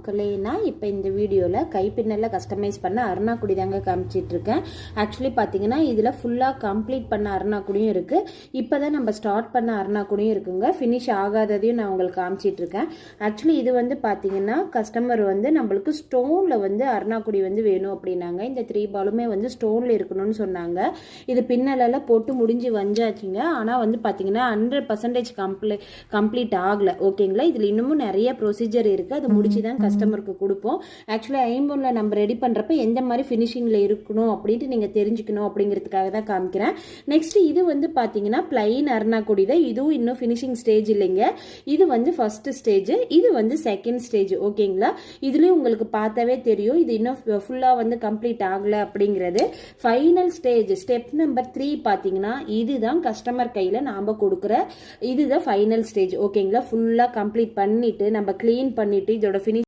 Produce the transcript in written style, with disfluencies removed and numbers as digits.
மக்களே, நான் இப்போ இந்த வீடியோவில் கைப்பின்னலில் கஸ்டமைஸ் பண்ண அருணாக்குடி தாங்க காமிச்சிட்ருக்கேன். ஆக்சுவலி பார்த்தீங்கன்னா இதில் ஃபுல்லாக கம்ப்ளீட் பண்ண அருணாக்குடியும் இருக்குது. இப்போ தான் நம்ம ஸ்டார்ட் பண்ண அருணாக்குடியும் இருக்குங்க. ஃபினிஷ் ஆகாததையும் நான் உங்களுக்கு காமிச்சிட்ருக்கேன். ஆக்சுவலி இது வந்து பார்த்தீங்கன்னா கஸ்டமர் வந்து நம்மளுக்கு ஸ்டோனில் வந்து அருணாக்குடி வந்து வேணும் அப்படின்னாங்க. இந்த 3 பாலுமே வந்து ஸ்டோனில் இருக்கணும்னு சொன்னாங்க. இது பின்னலெல்லாம் போட்டு முடிஞ்சு வந்தாச்சுங்க. ஆனால் வந்து பார்த்தீங்கன்னா 100% கம்ப்ளீட் ஆகலை. ஓகேங்களா, இதில் இன்னமும் நிறைய ப்ரொசீஜர் இருக்குது. அது முடிச்சு தான் கஸ்டமருக்கு கொடுப்போம். ஆக்சுவலி ஐம்பொன்ல நம்ம ரெடி பண்ணுறப்ப எந்த மாதிரி ஃபினிஷிங்கில் இருக்கணும் அப்படின்ட்டு நீங்கள் தெரிஞ்சுக்கணும் அப்படிங்கிறதுக்காக தான் காமிக்கிறேன். நெக்ஸ்ட் இது வந்து பார்த்தீங்கன்னா பிளைன் அருணாக்குடி தான். இதுவும் இன்னும் ஃபினிஷிங் ஸ்டேஜ் இல்லைங்க. இது வந்து ஃபர்ஸ்ட் ஸ்டேஜ், இது வந்து செகண்ட் ஸ்டேஜ். ஓகேங்களா, இதுலேயும் உங்களுக்கு பார்த்தாவே தெரியும் இது இன்னும் ஃபுல்லாக வந்து கம்ப்ளீட் ஆகலை அப்படிங்கிறது. ஃபைனல் ஸ்டேஜ் ஸ்டெப் நம்பர் 3 பார்த்தீங்கன்னா இதுதான் கஸ்டமர் கையில் நாம் கொடுக்குற இதுதான் ஃபைனல் ஸ்டேஜ். ஓகேங்களா, ஃபுல்லாக கம்ப்ளீட் பண்ணிட்டு நம்ம க்ளீன் பண்ணிட்டு இதோட ஃபினிஷ்